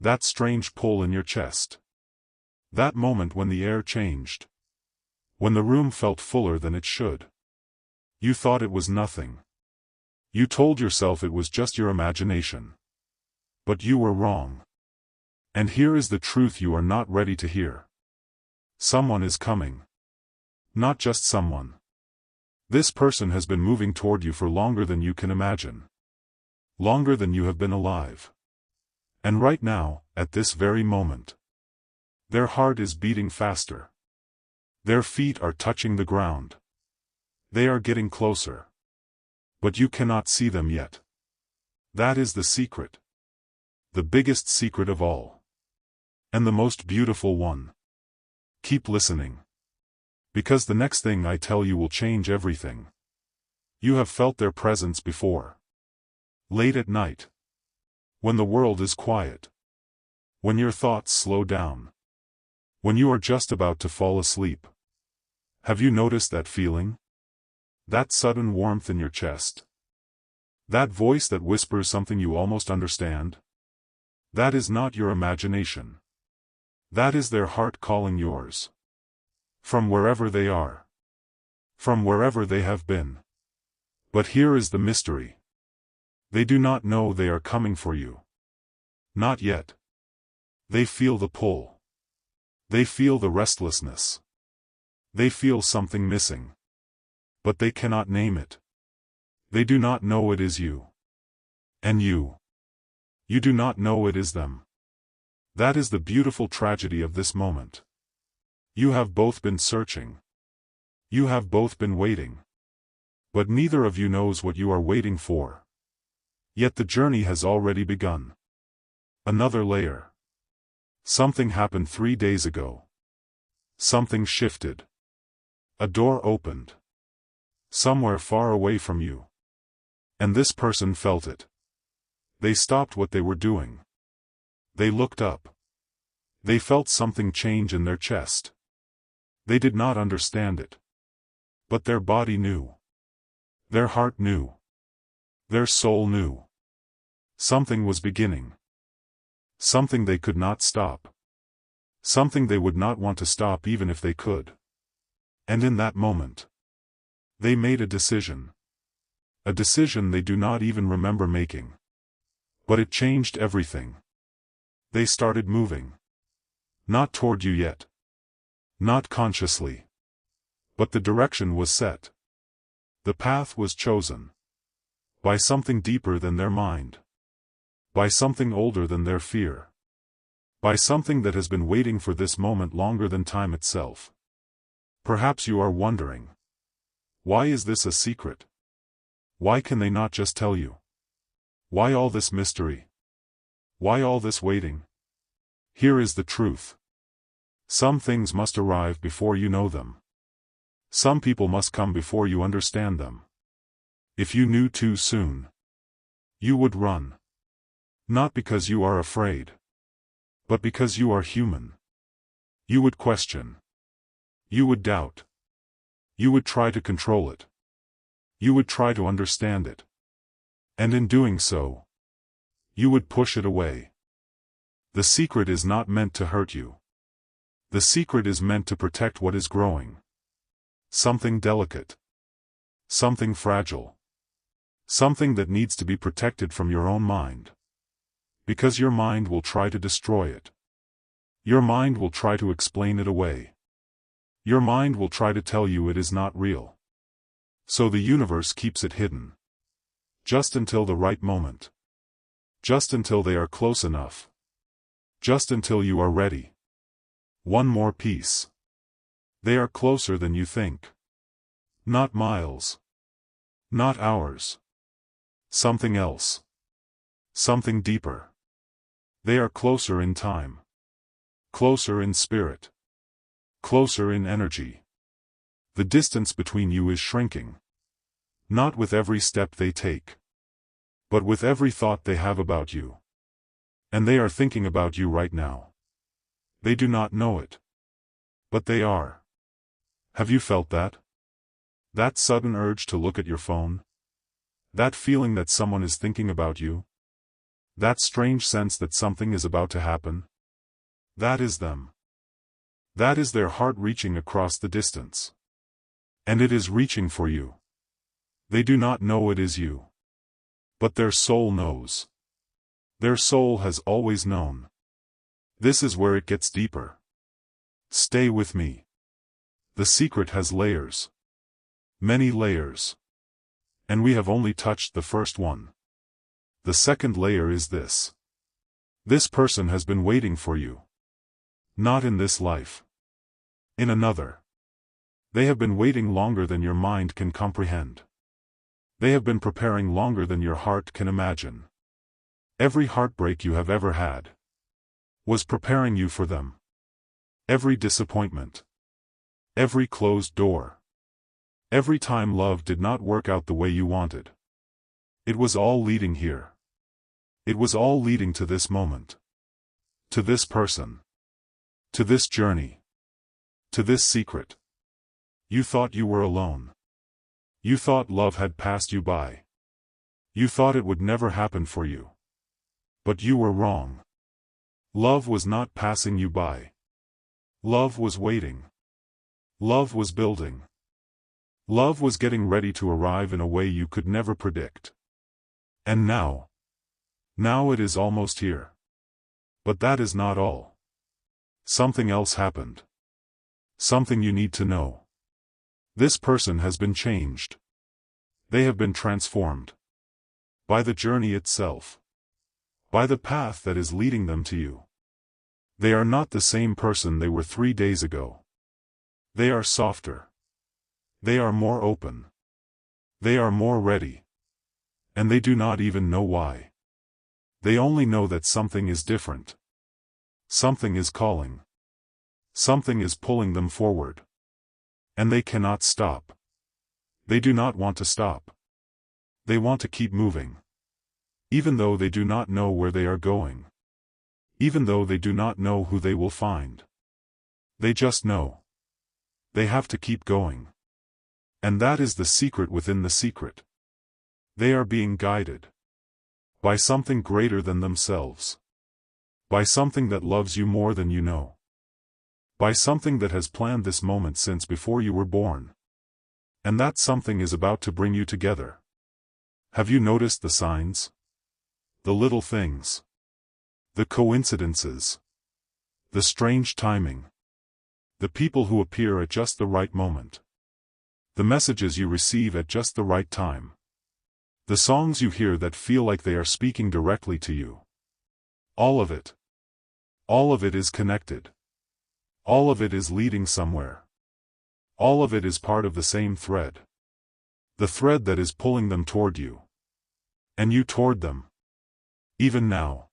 That strange pull in your chest. That moment when the air changed. When the room felt fuller than it should. You thought it was nothing. You told yourself it was just your imagination. But you were wrong. And here is the truth you are not ready to hear. Someone is coming. Not just someone. This person has been moving toward you for longer than you can imagine. Longer than you have been alive. And right now, at this very moment, their heart is beating faster. Their feet are touching the ground. They are getting closer. But you cannot see them yet. That is the secret. The biggest secret of all. And the most beautiful one. Keep listening. Because the next thing I tell you will change everything. You have felt their presence before. Late at night. When the world is quiet. When your thoughts slow down. When you are just about to fall asleep. Have you noticed that feeling? That sudden warmth in your chest? That voice that whispers something you almost understand? That is not your imagination. That is their heart calling yours. From wherever they are. From wherever they have been. But here is the mystery. They do not know they are coming for you. Not yet. They feel the pull. They feel the restlessness. They feel something missing. But they cannot name it. They do not know it is you. And you. You do not know it is them. That is the beautiful tragedy of this moment. You have both been searching. You have both been waiting. But neither of you knows what you are waiting for. Yet the journey has already begun. Another layer. Something happened 3 days ago. Something shifted. A door opened. Somewhere far away from you. And this person felt it. They stopped what they were doing. They looked up. They felt something change in their chest. They did not understand it. But their body knew. Their heart knew. Their soul knew. Something was beginning. Something they could not stop. Something they would not want to stop even if they could. And in that moment, they made a decision. A decision they do not even remember making. But it changed everything. They started moving. Not toward you yet. Not consciously. But the direction was set. The path was chosen. By something deeper than their mind. By something older than their fear. By something that has been waiting for this moment longer than time itself. Perhaps you are wondering. Why is this a secret? Why can they not just tell you? Why all this mystery? Why all this waiting? Here is the truth. Some things must arrive before you know them. Some people must come before you understand them. If you knew too soon, you would run. Not because you are afraid, but because you are human. You would question. You would doubt. You would try to control it. You would try to understand it. And in doing so, you would push it away. The secret is not meant to hurt you. The secret is meant to protect what is growing. Something delicate. Something fragile. Something that needs to be protected from your own mind. Because your mind will try to destroy it. Your mind will try to explain it away. Your mind will try to tell you it is not real. So the universe keeps it hidden. Just until the right moment. Just until they are close enough. Just until you are ready. One more piece. They are closer than you think. Not miles. Not hours. Something else. Something deeper. They are closer in time. Closer in spirit. Closer in energy. The distance between you is shrinking. Not with every step they take. But with every thought they have about you. And they are thinking about you right now. They do not know it. But they are. Have you felt that? That sudden urge to look at your phone? That feeling that someone is thinking about you? That strange sense that something is about to happen? That is them. That is their heart reaching across the distance. And it is reaching for you. They do not know it is you. But their soul knows. Their soul has always known. This is where it gets deeper. Stay with me. The secret has layers. Many layers. And we have only touched the first one. The second layer is this. This person has been waiting for you. Not in this life. In another. They have been waiting longer than your mind can comprehend. They have been preparing longer than your heart can imagine. Every heartbreak you have ever had was preparing you for them. Every disappointment. Every closed door. Every time love did not work out the way you wanted. It was all leading here. It was all leading to this moment. To this person. To this journey. To this secret. You thought you were alone. You thought love had passed you by. You thought it would never happen for you. But you were wrong. Love was not passing you by. Love was waiting. Love was building. Love was getting ready to arrive in a way you could never predict. And now it is almost here. But that is not all. Something else happened. Something you need to know. This person has been changed. They have been transformed. By the journey itself. By the path that is leading them to you. They are not the same person they were 3 days ago. They are softer. They are more open. They are more ready. And they do not even know why. They only know that something is different. Something is calling. Something is pulling them forward. And they cannot stop. They do not want to stop. They want to keep moving. Even though they do not know where they are going. Even though they do not know who they will find. They just know. They have to keep going. And that is the secret within the secret. They are being guided. By something greater than themselves. By something that loves you more than you know. By something that has planned this moment since before you were born. And that something is about to bring you together. Have you noticed the signs? The little things. The coincidences. The strange timing. The people who appear at just the right moment. The messages you receive at just the right time. The songs you hear that feel like they are speaking directly to you. All of it. All of it is connected. All of it is leading somewhere. All of it is part of the same thread. The thread that is pulling them toward you. And you toward them. Even now.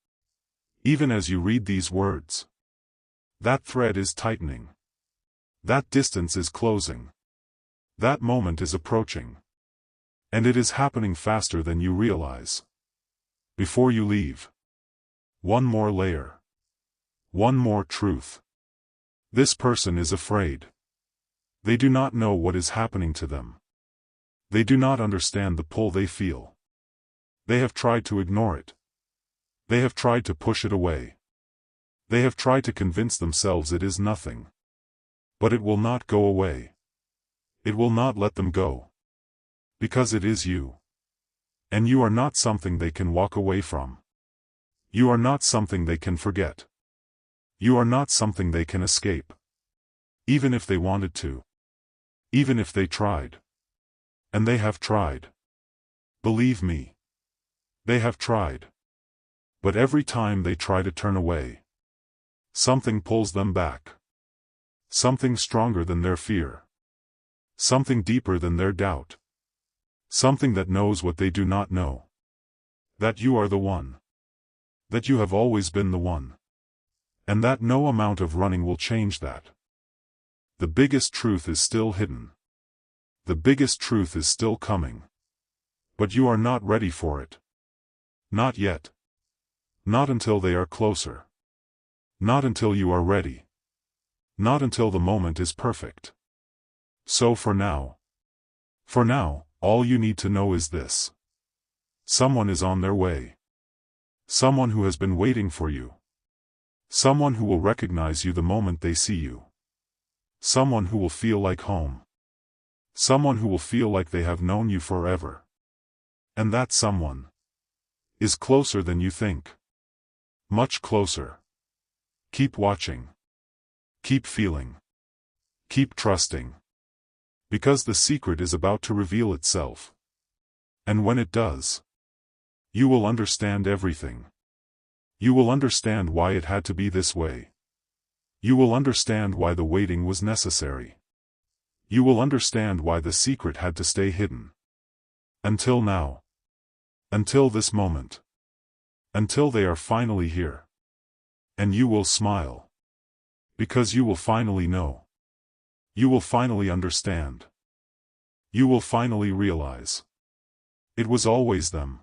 Even as you read these words. That thread is tightening. That distance is closing. That moment is approaching. And it is happening faster than you realize. Before you leave. One more layer. One more truth. This person is afraid. They do not know what is happening to them. They do not understand the pull they feel. They have tried to ignore it. They have tried to push it away. They have tried to convince themselves it is nothing. But it will not go away. It will not let them go. Because it is you. And you are not something they can walk away from. You are not something they can forget. You are not something they can escape. Even if they wanted to. Even if they tried. And they have tried. Believe me. They have tried. But every time they try to turn away, something pulls them back. Something stronger than their fear. Something deeper than their doubt. Something that knows what they do not know. That you are the one. That you have always been the one. And that no amount of running will change that. The biggest truth is still hidden. The biggest truth is still coming. But you are not ready for it. Not yet. Not until they are closer. Not until you are ready. Not until the moment is perfect. So for now, all you need to know is this. Someone is on their way. Someone who has been waiting for you. Someone who will recognize you the moment they see you. Someone who will feel like home. Someone who will feel like they have known you forever. And that someone is closer than you think. Much closer. Keep watching. Keep feeling. Keep trusting. Because the secret is about to reveal itself. And when it does, you will understand everything. You will understand why it had to be this way. You will understand why the waiting was necessary. You will understand why the secret had to stay hidden. Until now. Until this moment. Until they are finally here. And you will smile. Because you will finally know. You will finally understand. You will finally realize. It was always them.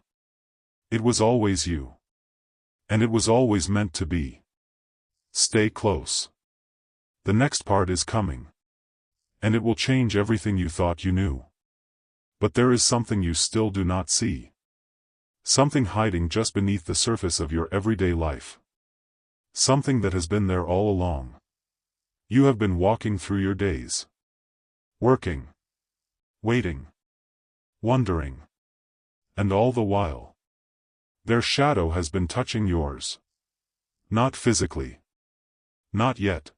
It was always you. And it was always meant to be. Stay close. The next part is coming. And it will change everything you thought you knew. But there is something you still do not see. Something hiding just beneath the surface of your everyday life. Something that has been there all along. You have been walking through your days. Working. Waiting. Wondering. And all the while, their shadow has been touching yours. Not physically. Not yet.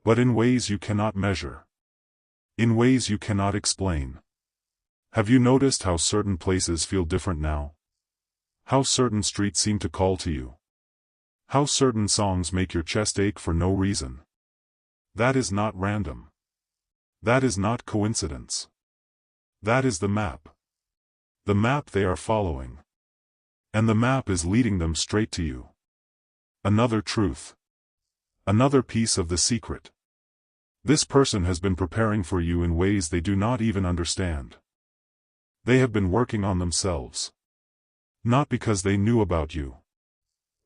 But in ways you cannot measure. In ways you cannot explain. Have you noticed how certain places feel different now? How certain streets seem to call to you? How certain songs make your chest ache for no reason? That is not random. That is not coincidence. That is the map. The map they are following. And the map is leading them straight to you. Another truth. Another piece of the secret. This person has been preparing for you in ways they do not even understand. They have been working on themselves. Not because they knew about you.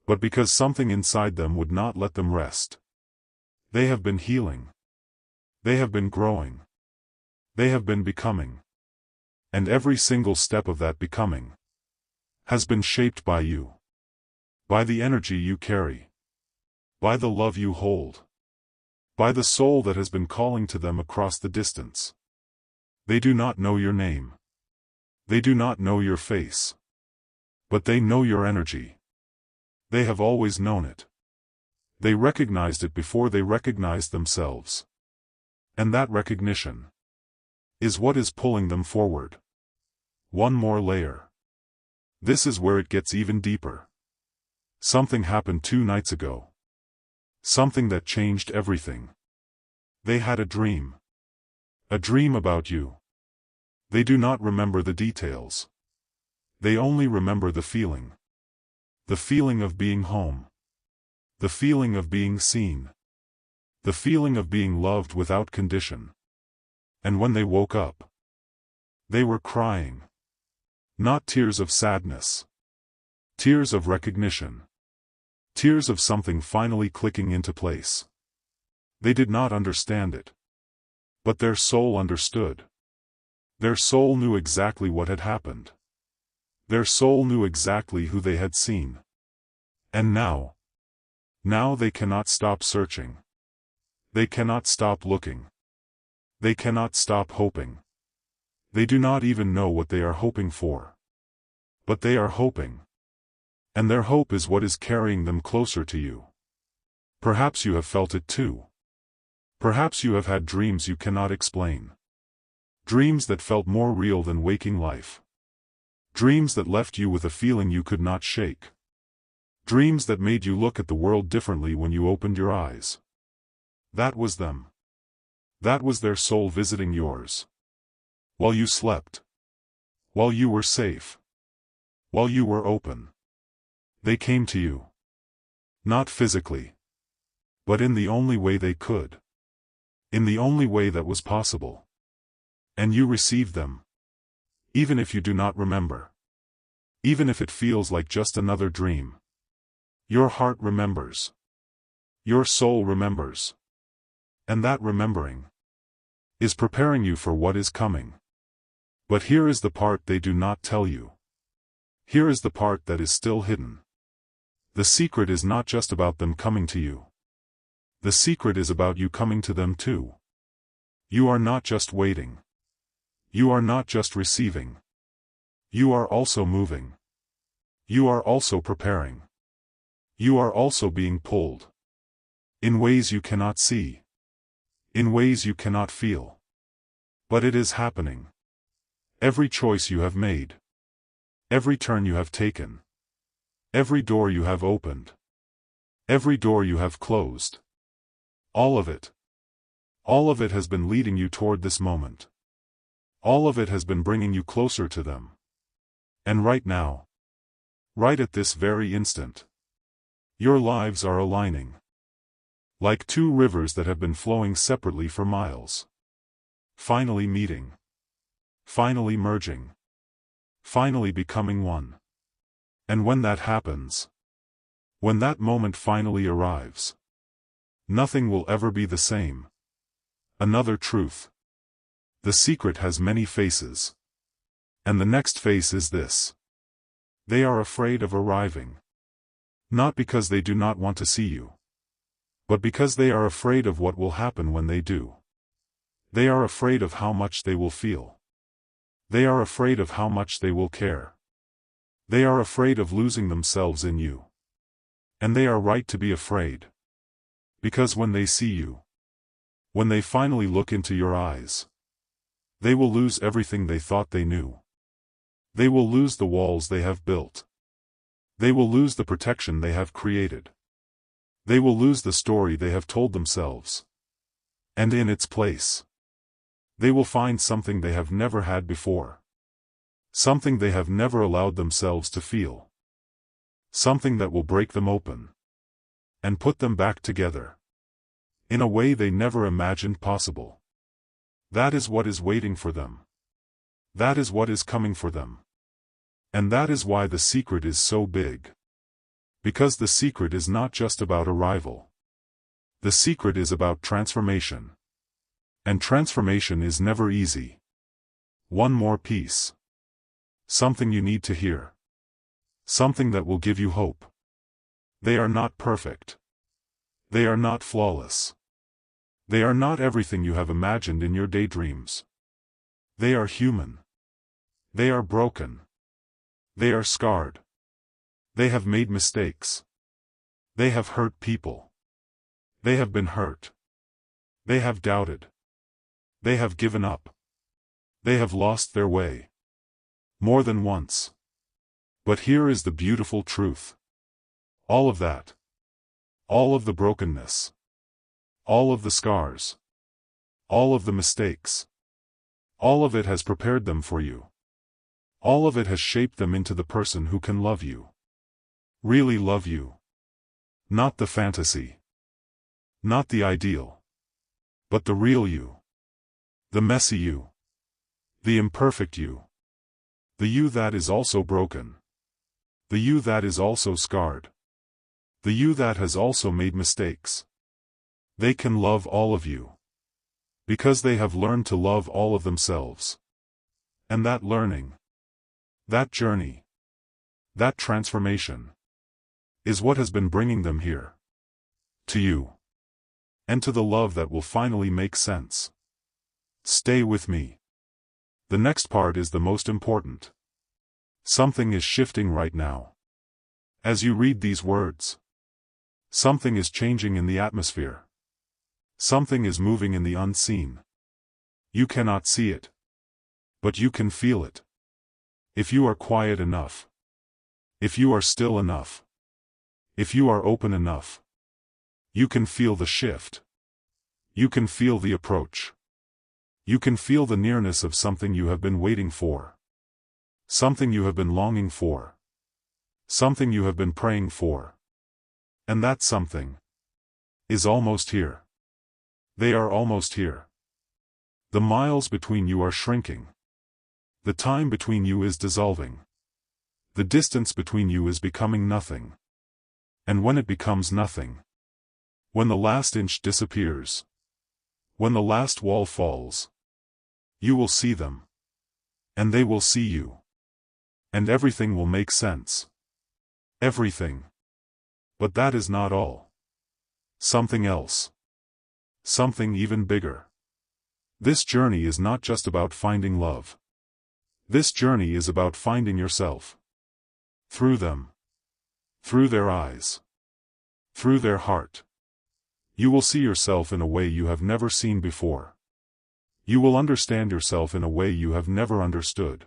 But because something inside them would not let them rest. They have been healing. They have been growing. They have been becoming. And every single step of that becoming has been shaped by you. By the energy you carry. By the love you hold. By the soul that has been calling to them across the distance. They do not know your name. They do not know your face. But they know your energy. They have always known it. They recognized it before they recognized themselves. And that recognition is what is pulling them forward. One more layer. This is where it gets even deeper. Something happened 2 nights ago. Something that changed everything. They had a dream. A dream about you. They do not remember the details. They only remember the feeling. The feeling of being home. The feeling of being seen. The feeling of being loved without condition. And when they woke up, they were crying. Not tears of sadness. Tears of recognition. Tears of something finally clicking into place. They did not understand it. But their soul understood. Their soul knew exactly what had happened. Their soul knew exactly who they had seen. And now they cannot stop searching. They cannot stop looking. They cannot stop hoping. They do not even know what they are hoping for. But they are hoping. And their hope is what is carrying them closer to you. Perhaps you have felt it too. Perhaps you have had dreams you cannot explain. Dreams that felt more real than waking life. Dreams that left you with a feeling you could not shake. Dreams that made you look at the world differently when you opened your eyes. That was them. That was their soul visiting yours. While you slept. While you were safe. While you were open. They came to you. Not physically. But in the only way they could. In the only way that was possible. And you received them. Even if you do not remember. Even if it feels like just another dream. Your heart remembers. Your soul remembers. And that remembering is preparing you for what is coming. But here is the part they do not tell you. Here is the part that is still hidden. The secret is not just about them coming to you. The secret is about you coming to them too. You are not just waiting. You are not just receiving. You are also moving. You are also preparing. You are also being pulled. In ways you cannot see. In ways you cannot feel. But it is happening. Every choice you have made. Every turn you have taken. Every door you have opened. Every door you have closed. All of it. All of it has been leading you toward this moment. All of it has been bringing you closer to them. And right now, right at this very instant, your lives are aligning. Like two rivers that have been flowing separately for miles. Finally meeting. Finally merging. Finally becoming one. And when that happens, when that moment finally arrives, nothing will ever be the same. Another truth. The secret has many faces. And the next face is this. They are afraid of arriving. Not because they do not want to see you, but because they are afraid of what will happen when they do. They are afraid of how much they will feel. They are afraid of how much they will care. They are afraid of losing themselves in you. And they are right to be afraid. Because when they see you, when they finally look into your eyes, they will lose everything they thought they knew. They will lose the walls they have built. They will lose the protection they have created. They will lose the story they have told themselves. And in its place, they will find something they have never had before. Something they have never allowed themselves to feel. Something that will break them open. And put them back together. In a way they never imagined possible. That is what is waiting for them. That is what is coming for them. And that is why the secret is so big. Because the secret is not just about arrival. The secret is about transformation. And transformation is never easy. One more piece. Something you need to hear. Something that will give you hope. They are not perfect. They are not flawless. They are not everything you have imagined in your daydreams. They are human. They are broken. They are scarred. They have made mistakes. They have hurt people. They have been hurt. They have doubted. They have given up. They have lost their way. More than once. But here is the beautiful truth. All of that. All of the brokenness. All of the scars. All of the mistakes. All of it has prepared them for you. All of it has shaped them into the person who can love you. Really love you. Not the fantasy. Not the ideal. But the real you. The messy you. The imperfect you. The you that is also broken. The you that is also scarred. The you that has also made mistakes. They can love all of you. Because they have learned to love all of themselves. And that learning, that journey, that transformation, is what has been bringing them here. To you. And to the love that will finally make sense. Stay with me. The next part is the most important. Something is shifting right now. As you read these words, something is changing in the atmosphere. Something is moving in the unseen. You cannot see it. But you can feel it. If you are quiet enough. If you are still enough. If you are open enough. You can feel the shift. You can feel the approach. You can feel the nearness of something you have been waiting for. Something you have been longing for. Something you have been praying for. And that something is almost here. They are almost here. The miles between you are shrinking. The time between you is dissolving. The distance between you is becoming nothing. And when it becomes nothing, when the last inch disappears, when the last wall falls, you will see them. And they will see you. And everything will make sense. Everything. But that is not all. Something else. Something even bigger. This journey is not just about finding love. This journey is about finding yourself. Through them. Through their eyes. Through their heart. You will see yourself in a way you have never seen before. You will understand yourself in a way you have never understood.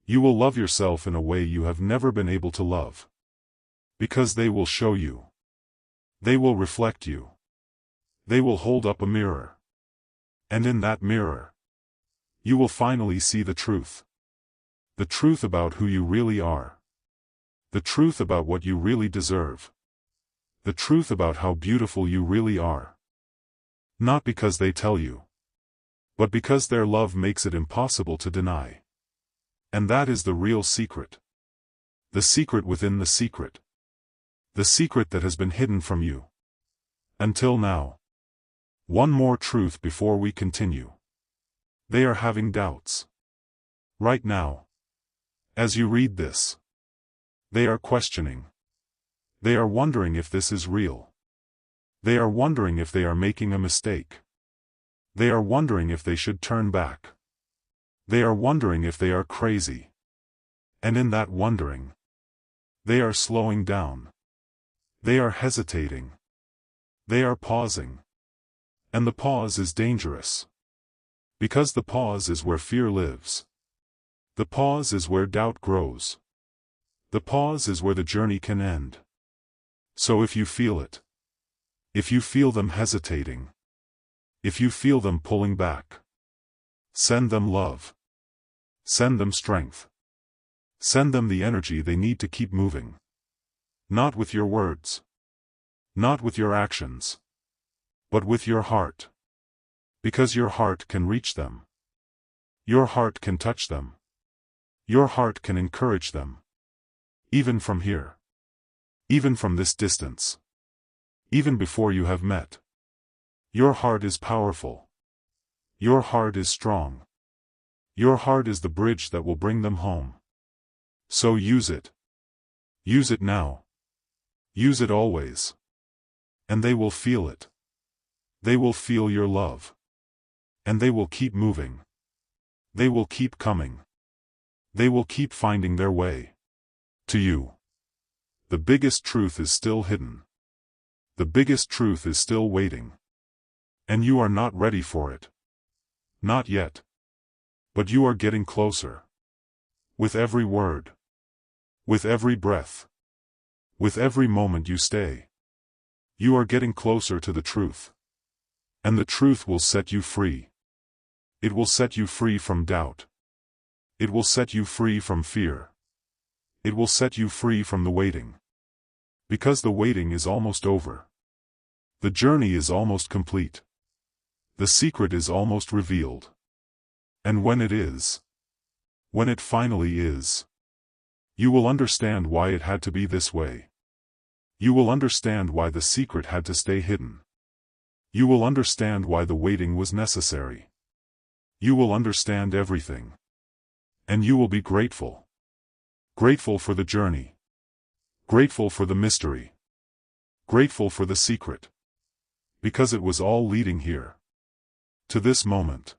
You will love yourself in a way you have never been able to love. Because they will show you. They will reflect you. They will hold up a mirror. And in that mirror, you will finally see the truth. The truth about who you really are. The truth about what you really deserve. The truth about how beautiful you really are. Not because they tell you, but because their love makes it impossible to deny. And that is the real secret. The secret within the secret. The secret that has been hidden from you. Until now. One more truth before we continue. They are having doubts. Right now. As you read this. They are questioning. They are wondering if this is real. They are wondering if they are making a mistake. They are wondering if they should turn back. They are wondering if they are crazy. And in that wondering, they are slowing down. They are hesitating. They are pausing. And the pause is dangerous. Because the pause is where fear lives. The pause is where doubt grows. The pause is where the journey can end. So if you feel it, if you feel them hesitating, if you feel them pulling back, send them love. Send them strength. Send them the energy they need to keep moving. Not with your words. Not with your actions. But with your heart. Because your heart can reach them. Your heart can touch them. Your heart can encourage them. Even from here. Even from this distance. Even before you have met. Your heart is powerful. Your heart is strong. Your heart is the bridge that will bring them home. So use it. Use it now. Use it always. And they will feel it. They will feel your love. And they will keep moving. They will keep coming. They will keep finding their way. To you. The biggest truth is still hidden. The biggest truth is still waiting. And you are not ready for it. Not yet. But you are getting closer. With every word. With every breath. With every moment you stay. You are getting closer to the truth. And the truth will set you free. It will set you free from doubt. It will set you free from fear. It will set you free from the waiting. Because the waiting is almost over. The journey is almost complete. The secret is almost revealed. And when it is, when it finally is, you will understand why it had to be this way. You will understand why the secret had to stay hidden. You will understand why the waiting was necessary. You will understand everything. And you will be grateful. Grateful for the journey. Grateful for the mystery. Grateful for the secret. Because it was all leading here. To this moment.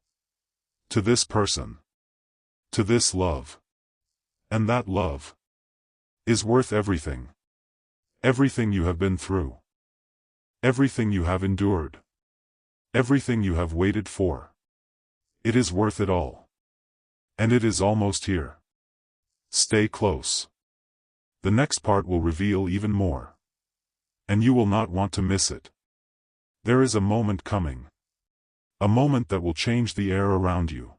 To this person. To this love. And that love is worth everything. Everything you have been through. Everything you have endured. Everything you have waited for. It is worth it all. And it is almost here. Stay close. The next part will reveal even more. And you will not want to miss it. There is a moment coming. A moment that will change the air around you.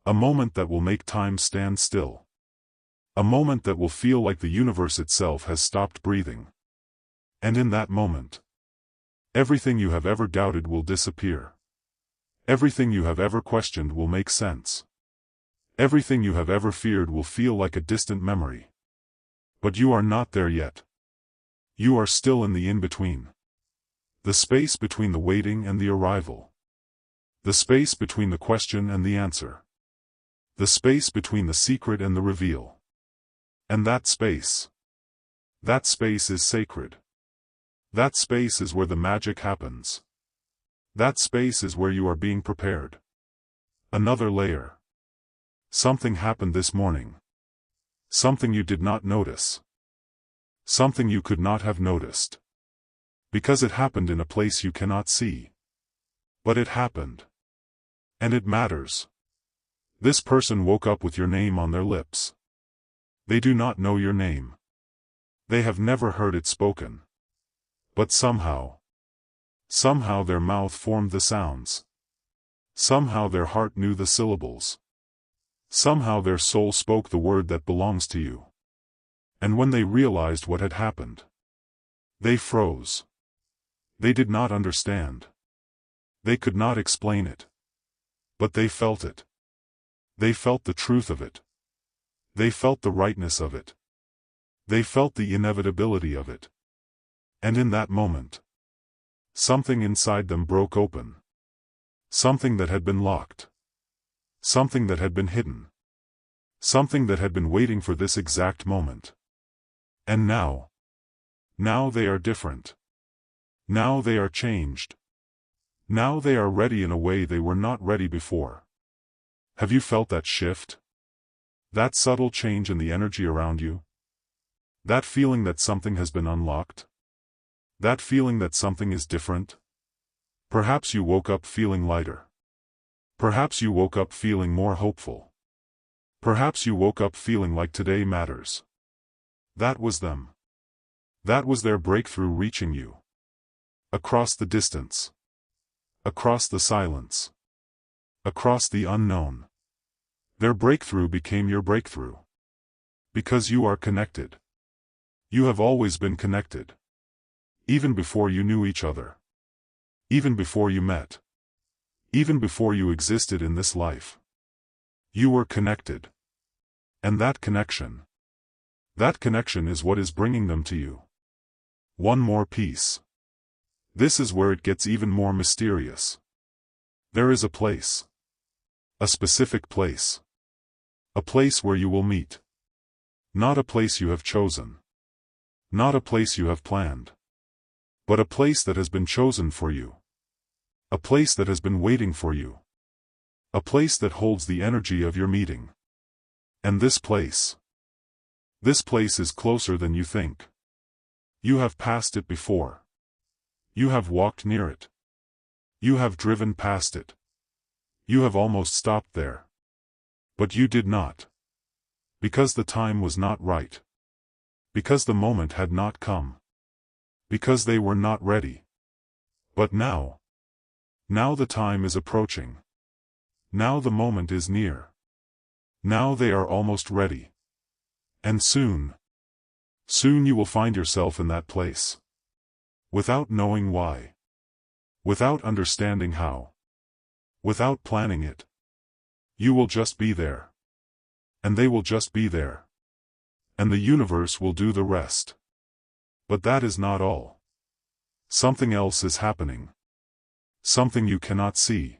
A moment that will make time stand still. A moment that will feel like the universe itself has stopped breathing. And in that moment, everything you have ever doubted will disappear. Everything you have ever questioned will make sense. Everything you have ever feared will feel like a distant memory. But you are not there yet. You are still in the in-between. The space between the waiting and the arrival. The space between the question and the answer. The space between the secret and the reveal. And that space. That space is sacred. That space is where the magic happens. That space is where you are being prepared. Another layer. Something happened this morning. Something you did not notice. Something you could not have noticed. Because it happened in a place you cannot see. But it happened. And it matters. This person woke up with your name on their lips. They do not know your name. They have never heard it spoken. But somehow their mouth formed the sounds. Somehow their heart knew the syllables. Somehow their soul spoke the word that belongs to you. And when they realized what had happened, they froze. They did not understand. They could not explain it. But they felt it. They felt the truth of it. They felt the rightness of it. They felt the inevitability of it. And in that moment, something inside them broke open. Something that had been locked. Something that had been hidden. Something that had been waiting for this exact moment. And now they are different. Now they are changed. Now they are ready in a way they were not ready before. Have you felt that shift? That subtle change in the energy around you? That feeling that something has been unlocked? That feeling that something is different? Perhaps you woke up feeling lighter. Perhaps you woke up feeling more hopeful. Perhaps you woke up feeling like today matters. That was them. That was their breakthrough reaching you. Across the distance. Across the silence. Across the unknown. Their breakthrough became your breakthrough. Because you are connected. You have always been connected. Even before you knew each other. Even before you met. Even before you existed in this life. You were connected. And that connection is what is bringing them to you. One more piece. This is where it gets even more mysterious. There is a place. A specific place. A place where you will meet. Not a place you have chosen. Not a place you have planned. But a place that has been chosen for you. A place that has been waiting for you. A place that holds the energy of your meeting. And this place is closer than you think. You have passed it before. You have walked near it. You have driven past it. You have almost stopped there. But you did not. Because the time was not right. Because the moment had not come. Because they were not ready. But now the time is approaching. Now the moment is near. Now they are almost ready. And soon you will find yourself in that place. Without knowing why. Without understanding how. Without planning it. You will just be there. And they will just be there. And the universe will do the rest. But that is not all. Something else is happening. Something you cannot see.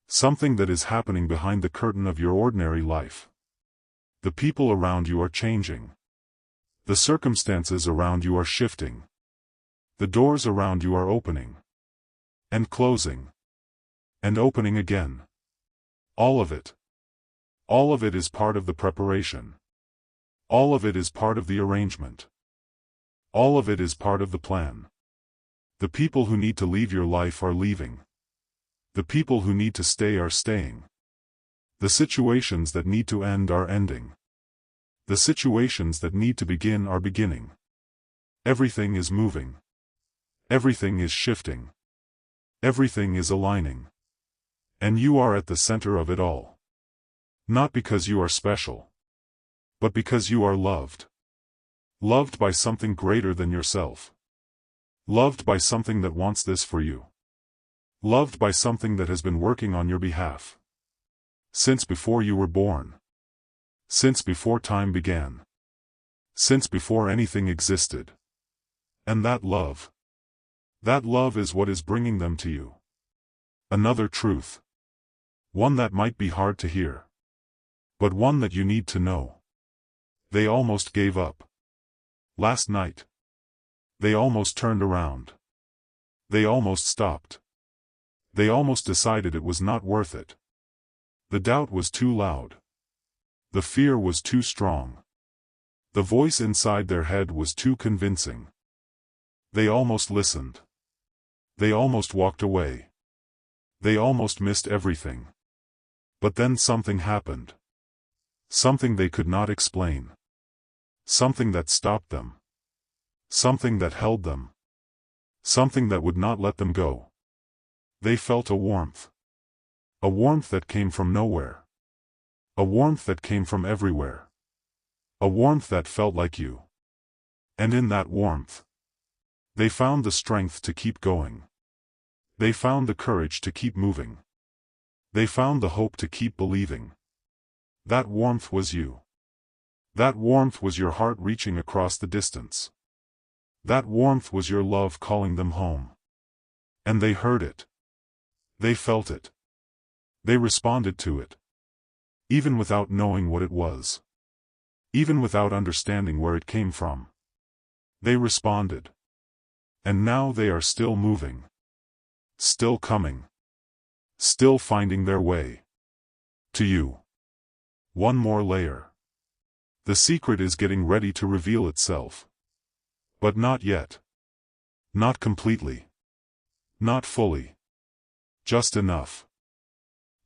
Something that is happening behind the curtain of your ordinary life. The people around you are changing. The circumstances around you are shifting. The doors around you are opening. And closing. And opening again. All of it. All of it is part of the preparation. All of it is part of the arrangement. All of it is part of the plan. The people who need to leave your life are leaving. The people who need to stay are staying. The situations that need to end are ending. The situations that need to begin are beginning. Everything is moving. Everything is shifting. Everything is aligning. And you are at the center of it all. Not because you are special. But because you are loved. Loved by something greater than yourself. Loved by something that wants this for you. Loved by something that has been working on your behalf. Since before you were born. Since before time began. Since before anything existed. And that love is what is bringing them to you. Another truth. One that might be hard to hear. But one that you need to know. They almost gave up. Last night. They almost turned around. They almost stopped. They almost decided it was not worth it. The doubt was too loud. The fear was too strong. The voice inside their head was too convincing. They almost listened. They almost walked away. They almost missed everything. But then something happened. Something they could not explain. Something that stopped them. Something that held them. Something that would not let them go. They felt a warmth. A warmth that came from nowhere. A warmth that came from everywhere. A warmth that felt like you. And in that warmth, they found the strength to keep going. They found the courage to keep moving. They found the hope to keep believing. That warmth was you. That warmth was your heart reaching across the distance. That warmth was your love calling them home. And they heard it. They felt it. They responded to it. Even without knowing what it was. Even without understanding where it came from. They responded. And now they are still moving. Still coming. Still finding their way. To you. One more layer. The secret is getting ready to reveal itself. But not yet. Not completely. Not fully. Just enough.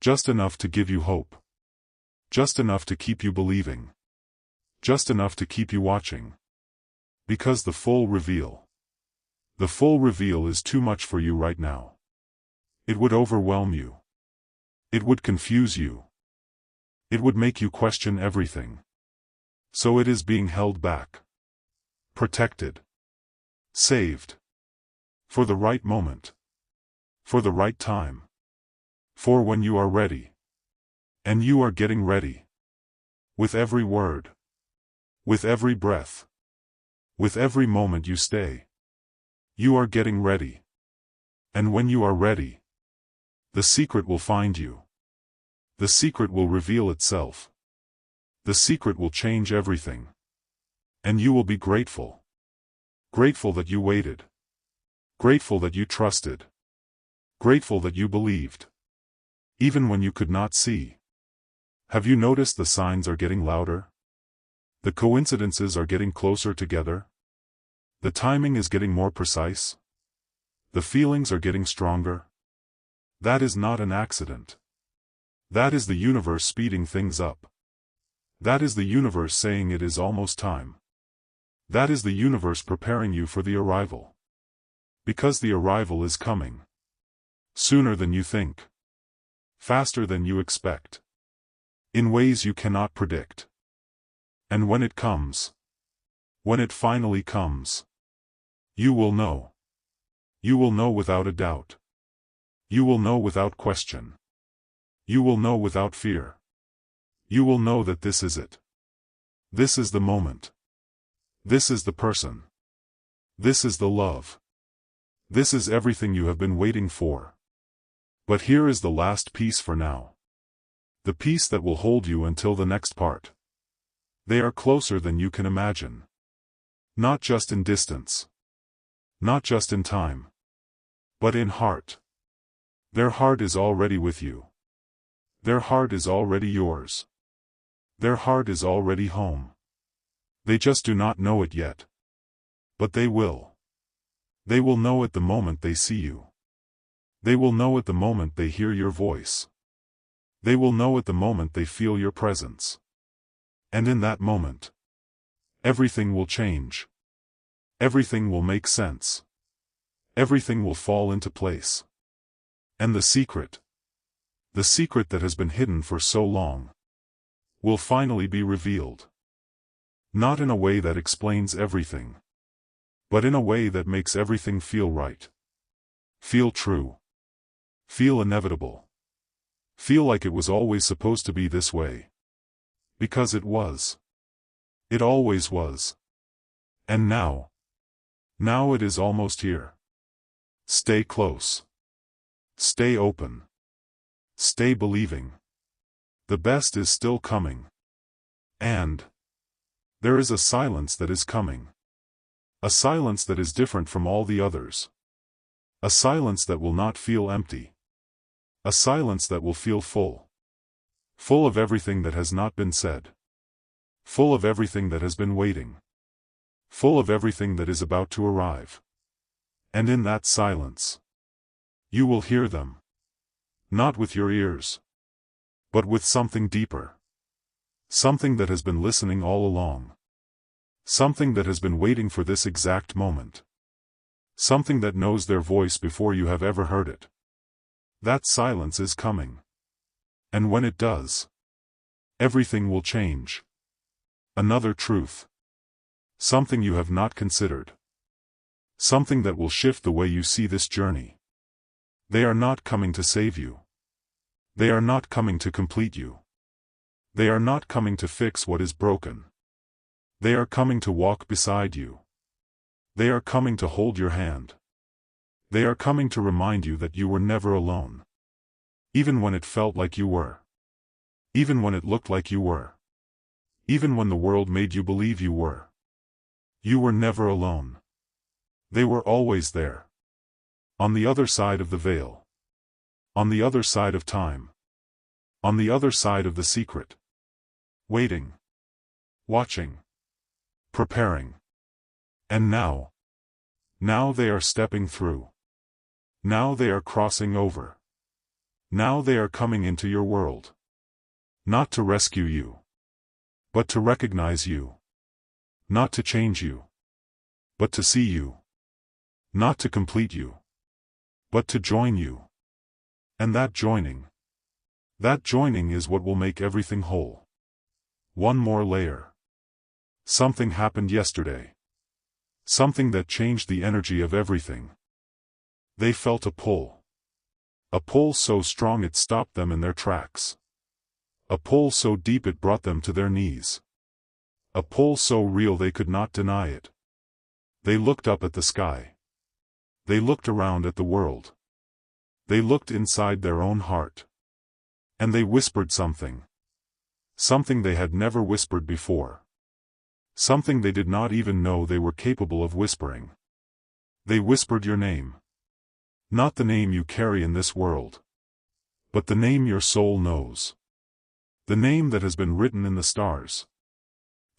Just enough to give you hope. Just enough to keep you believing. Just enough to keep you watching. Because the full reveal is too much for you right now. It would overwhelm you. It would confuse you. It would make you question everything. So it is being held back. Protected. Saved. For the right moment. For the right time. For when you are ready. And you are getting ready. With every word. With every breath. With every moment you stay. You are getting ready. And when you are ready, the secret will find you. The secret will reveal itself. The secret will change everything. And you will be grateful. Grateful that you waited. Grateful that you trusted. Grateful that you believed. Even when you could not see. Have you noticed the signs are getting louder? The coincidences are getting closer together? The timing is getting more precise? The feelings are getting stronger? That is not an accident. That is the universe speeding things up. That is the universe saying it is almost time. That is the universe preparing you for the arrival. Because the arrival is coming. Sooner than you think. Faster than you expect. In ways you cannot predict. And when it comes, when it finally comes, you will know. You will know without a doubt. You will know without question. You will know without fear. You will know that this is it. This is the moment. This is the person. This is the love. This is everything you have been waiting for. But here is the last piece for now. The piece that will hold you until the next part. They are closer than you can imagine. Not just in distance. Not just in time. But in heart. Their heart is already with you. Their heart is already yours. Their heart is already home. They just do not know it yet. But they will. They will know it the moment they see you. They will know it the moment they hear your voice. They will know it the moment they feel your presence. And in that moment, everything will change. Everything will make sense. Everything will fall into place. And the secret that has been hidden for so long, will finally be revealed. Not in a way that explains everything, but in a way that makes everything feel right. Feel true. Feel inevitable. Feel like it was always supposed to be this way. Because it was. It always was. And now it is almost here. Stay close. Stay open. Stay believing. The best is still coming. And there is a silence that is coming. A silence that is different from all the others. A silence that will not feel empty. A silence that will feel full. Full of everything that has not been said. Full of everything that has been waiting. Full of everything that is about to arrive. And in that silence, you will hear them. Not with your ears, but with something deeper. Something that has been listening all along. Something that has been waiting for this exact moment. Something that knows their voice before you have ever heard it. That silence is coming. And when it does, everything will change. Another truth. Something you have not considered. Something that will shift the way you see this journey. They are not coming to save you. They are not coming to complete you. They are not coming to fix what is broken. They are coming to walk beside you. They are coming to hold your hand. They are coming to remind you that you were never alone. Even when it felt like you were. Even when it looked like you were. Even when the world made you believe you were. You were never alone. They were always there. On the other side of the veil. On the other side of time. On the other side of the secret. Waiting. Watching. Preparing. And now. Now they are stepping through. Now they are crossing over. Now they are coming into your world. Not to rescue you. But to recognize you. Not to change you. But to see you. Not to complete you. But to join you. And that joining is what will make everything whole. One more layer. Something happened yesterday. Something that changed the energy of everything. They felt a pull. A pull so strong it stopped them in their tracks. A pull so deep it brought them to their knees. A pull so real they could not deny it. They looked up at the sky. They looked around at the world. They looked inside their own heart. And they whispered something. Something they had never whispered before. Something they did not even know they were capable of whispering. They whispered your name. Not the name you carry in this world. But the name your soul knows. The name that has been written in the stars.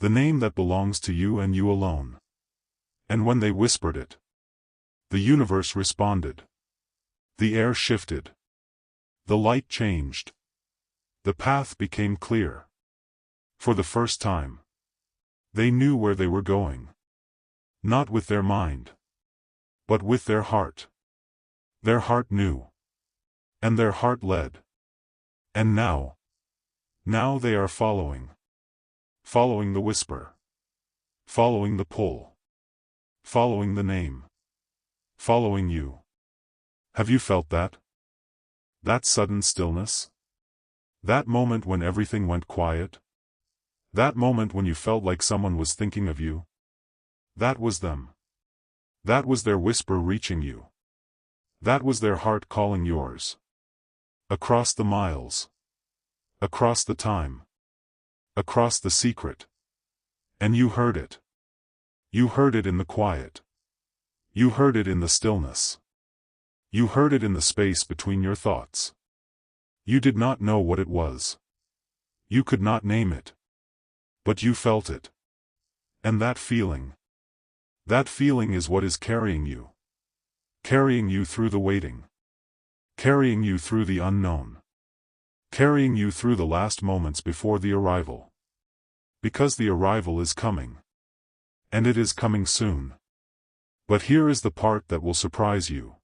The name that belongs to you and you alone. And when they whispered it, the universe responded. The air shifted. The light changed. The path became clear. For the first time, they knew where they were going. Not with their mind, but with their heart. Their heart knew. And their heart led. And now they are following. Following the whisper. Following the pull. Following the name. Following you. Have you felt that? That sudden stillness? That moment when everything went quiet? That moment when you felt like someone was thinking of you? That was them. That was their whisper reaching you. That was their heart calling yours. Across the miles. Across the time. Across the secret. And you heard it. You heard it in the quiet. You heard it in the stillness. You heard it in the space between your thoughts. You did not know what it was. You could not name it. But you felt it. And that feeling is what is carrying you. Carrying you through the waiting. Carrying you through the unknown. Carrying you through the last moments before the arrival. Because the arrival is coming. And it is coming soon. But here is the part that will surprise you.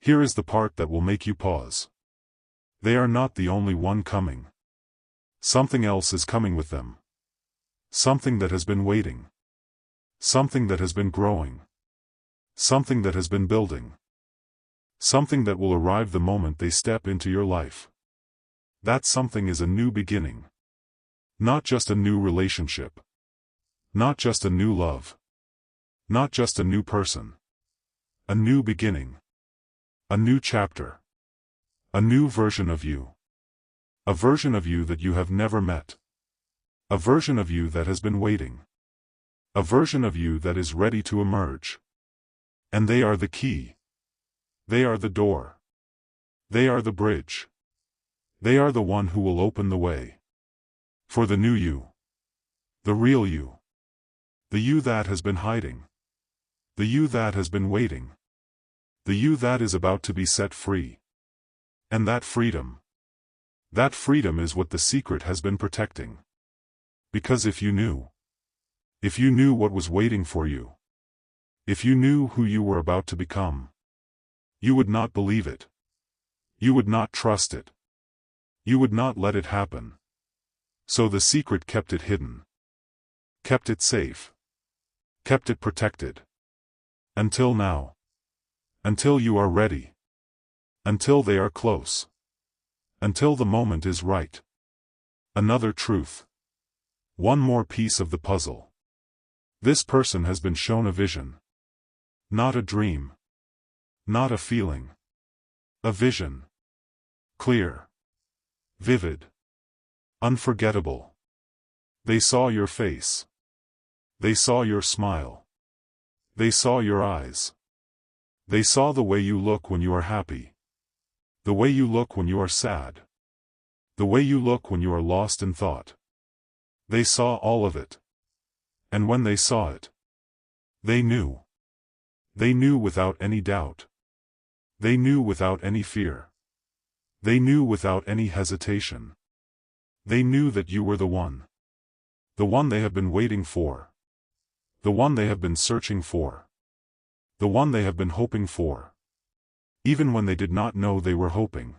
Here is the part that will make you pause. They are not the only one coming. Something else is coming with them. Something that has been waiting. Something that has been growing. Something that has been building. Something that will arrive the moment they step into your life. That something is a new beginning. Not just a new relationship. Not just a new love. Not just a new person. A new beginning. A new chapter. A new version of you. A version of you that you have never met. A version of you that has been waiting. A version of you that is ready to emerge. And they are the key. They are the door. They are the bridge. They are the one who will open the way. For the new you. The real you. The you that has been hiding. The you that has been waiting. The you that is about to be set free. And that freedom is what the secret has been protecting. Because if you knew what was waiting for you, if you knew who you were about to become, you would not believe it. You would not trust it. You would not let it happen. So the secret kept it hidden. Kept it safe. Kept it protected. Until now. Until you are ready. Until they are close. Until the moment is right. Another truth. One more piece of the puzzle. This person has been shown a vision. Not a dream. Not a feeling. A vision. Clear. Vivid. Unforgettable. They saw your face. They saw your smile. They saw your eyes. They saw the way you look when you are happy. The way you look when you are sad. The way you look when you are lost in thought. They saw all of it. And when they saw it, they knew. They knew without any doubt. They knew without any fear. They knew without any hesitation. They knew that you were the one. The one they have been waiting for. The one they have been searching for. The one they have been hoping for. Even when they did not know they were hoping.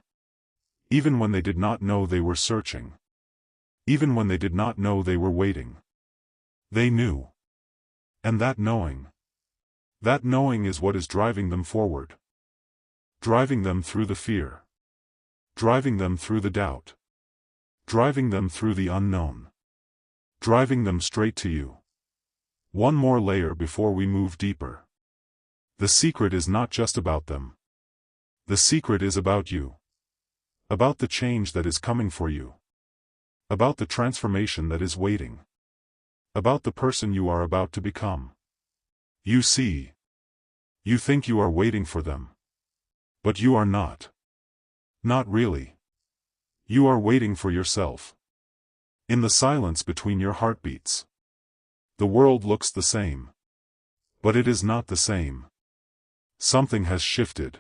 Even when they did not know they were searching. Even when they did not know they were waiting. They knew. And that knowing is what is driving them forward. Driving them through the fear. Driving them through the doubt. Driving them through the unknown. Driving them straight to you. One more layer before we move deeper. The secret is not just about them. The secret is about you. About the change that is coming for you. About the transformation that is waiting. About the person you are about to become. You see. You think you are waiting for them. But you are not. Not really. You are waiting for yourself. In the silence between your heartbeats. The world looks the same. But it is not the same. Something has shifted.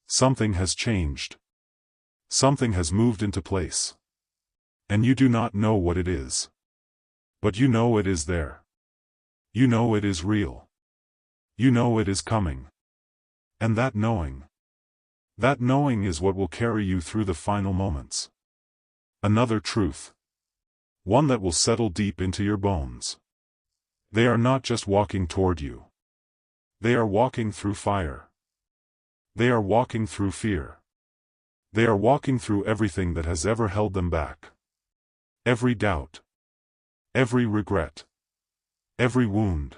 Something has changed. Something has moved into place. And you do not know what it is. But you know it is there. You know it is real. You know it is coming. And that knowing is what will carry you through the final moments. Another truth. One that will settle deep into your bones. They are not just walking toward you. They are walking through fire. They are walking through fear. They are walking through everything that has ever held them back. Every doubt. Every regret. Every wound.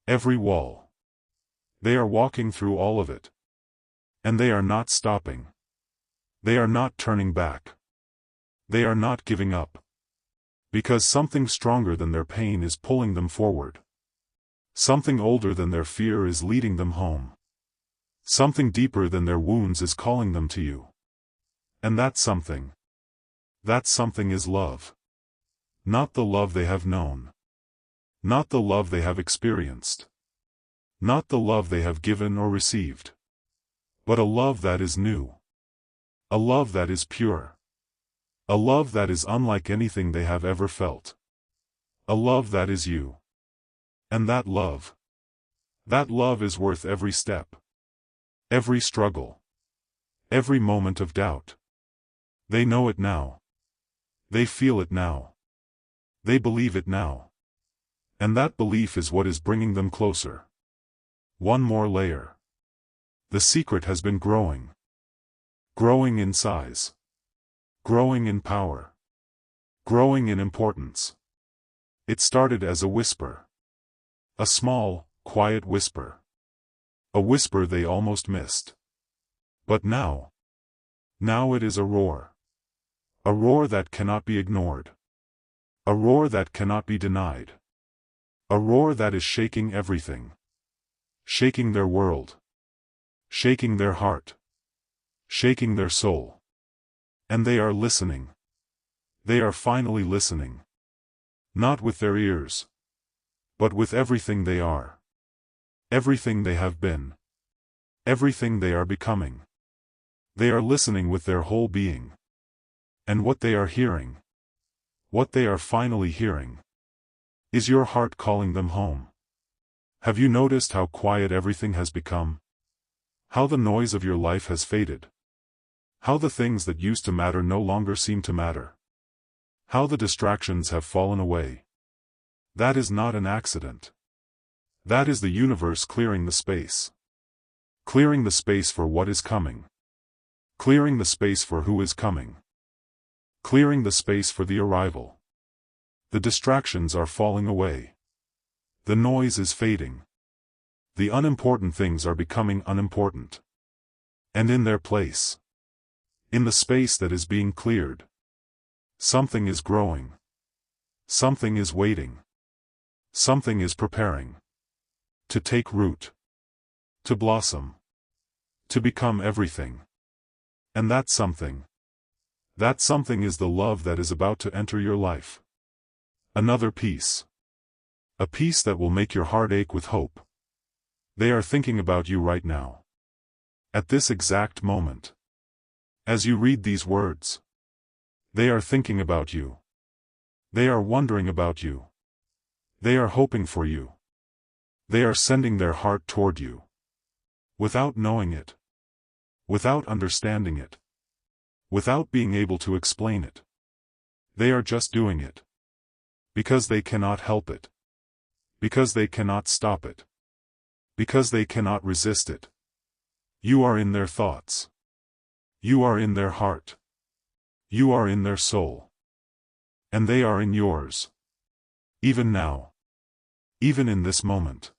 Every wall. They are walking through all of it. And they are not stopping. They are not turning back. They are not giving up. Because something stronger than their pain is pulling them forward. Something older than their fear is leading them home. Something deeper than their wounds is calling them to you. And that something is love. Not the love they have known. Not the love they have experienced. Not the love they have given or received. But a love that is new. A love that is pure. A love that is unlike anything they have ever felt. A love that is you. And that love is worth every step. Every struggle. Every moment of doubt. They know it now. They feel it now. They believe it now. And that belief is what is bringing them closer. One more layer. The secret has been growing. Growing in size. Growing in power. Growing in importance. It started as a whisper. A small, quiet whisper. A whisper they almost missed. But now it is a roar. A roar that cannot be ignored. A roar that cannot be denied. A roar that is shaking everything. Shaking their world. Shaking their heart. Shaking their soul. And they are listening. They are finally listening. Not with their ears, but with everything they are. Everything they have been. Everything they are becoming. They are listening with their whole being. And what they are hearing, what they are finally hearing, is your heart calling them home. Have you noticed how quiet everything has become? How the noise of your life has faded? How the things that used to matter no longer seem to matter? How the distractions have fallen away? That is not an accident. That is the universe clearing the space. Clearing the space for what is coming. Clearing the space for who is coming. Clearing the space for the arrival. The distractions are falling away. The noise is fading. The unimportant things are becoming unimportant. And in their place, in the space that is being cleared, something is growing. Something is waiting. Something is preparing. To take root. To blossom. To become everything. And that something is the love that is about to enter your life. Another peace. A peace that will make your heart ache with hope. They are thinking about you right now. At this exact moment. As you read these words. They are thinking about you. They are wondering about you. They are hoping for you. They are sending their heart toward you. Without knowing it. Without understanding it. Without being able to explain it. They are just doing it. Because they cannot help it. Because they cannot stop it. Because they cannot resist it. You are in their thoughts. You are in their heart. You are in their soul. And they are in yours. Even now. Even in this moment.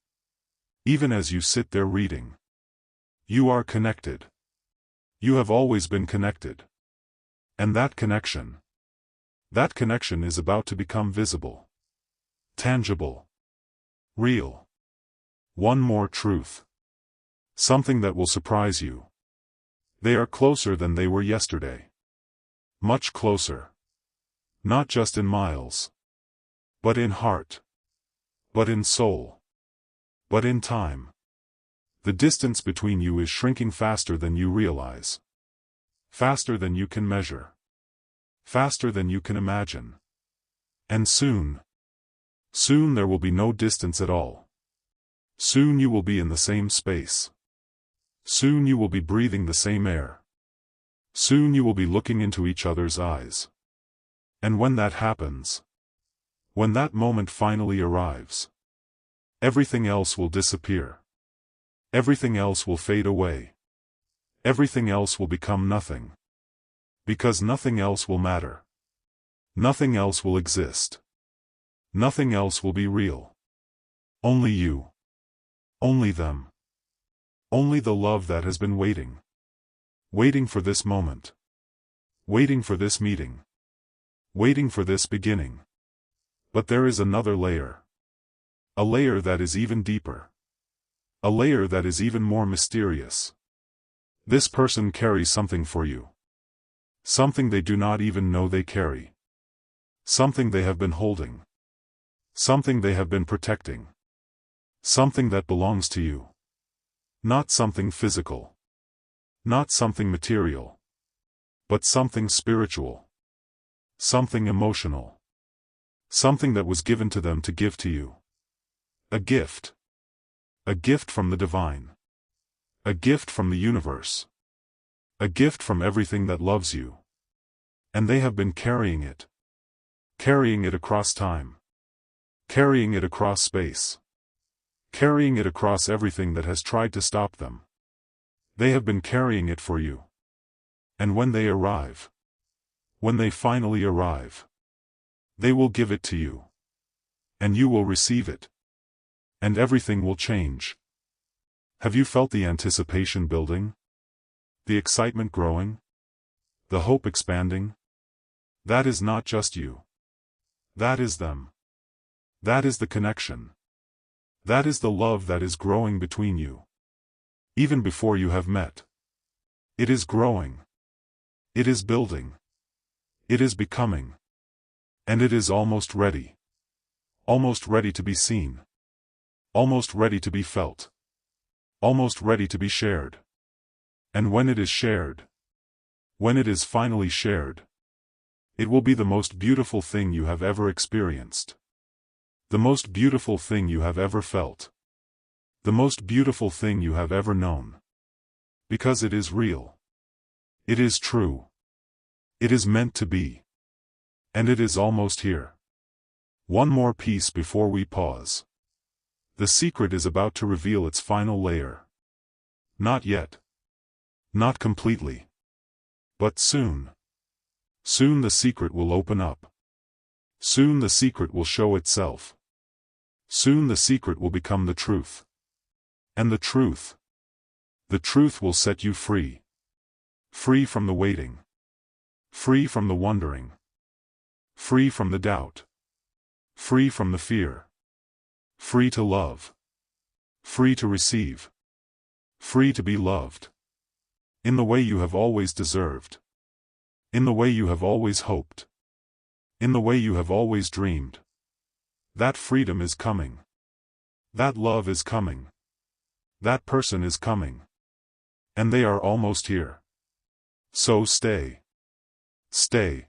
Even as you sit there reading. You are connected. You have always been connected. And that connection is about to become visible. Tangible. Real. One more truth. Something that will surprise you. They are closer than they were yesterday. Much closer. Not just in miles. But in heart. But in soul. But in time. The distance between you is shrinking faster than you realize. Faster than you can measure. Faster than you can imagine. And soon there will be no distance at all. Soon you will be in the same space. Soon you will be breathing the same air. Soon you will be looking into each other's eyes. And when that happens, when that moment finally arrives, everything else will disappear. Everything else will fade away. Everything else will become nothing. Because nothing else will matter. Nothing else will exist. Nothing else will be real. Only you. Only them. Only the love that has been waiting. Waiting for this moment. Waiting for this meeting. Waiting for this beginning. But there is another layer. A layer that is even deeper. A layer that is even more mysterious. This person carries something for you. Something they do not even know they carry. Something they have been holding. Something they have been protecting. Something that belongs to you. Not something physical. Not something material. But something spiritual. Something emotional. Something that was given to them to give to you. A gift. A gift from the divine. A gift from the universe. A gift from everything that loves you. And they have been carrying it. Carrying it across time. Carrying it across space. Carrying it across everything that has tried to stop them. They have been carrying it for you. And when they arrive, when they finally arrive, they will give it to you. And you will receive it. And everything will change. Have you felt the anticipation building? The excitement growing? The hope expanding? That is not just you. That is them. That is the connection. That is the love that is growing between you. Even before you have met. It is growing. It is building. It is becoming. And it is almost ready. Almost ready to be seen. Almost ready to be felt. Almost ready to be shared. And when it is shared, when it is finally shared, it will be the most beautiful thing you have ever experienced. The most beautiful thing you have ever felt. The most beautiful thing you have ever known. Because it is real. It is true. It is meant to be. And it is almost here. One more piece before we pause. The secret is about to reveal its final layer. Not yet. Not completely. But soon. Soon the secret will open up. Soon the secret will show itself. Soon the secret will become the truth. And the truth will set you free. Free from the waiting. Free from the wondering. Free from the doubt. Free from the fear. Free to love. Free to receive. Free to be loved. In the way you have always deserved. In the way you have always hoped. In the way you have always dreamed. That freedom is coming. That love is coming. That person is coming. And they are almost here. So stay. Stay.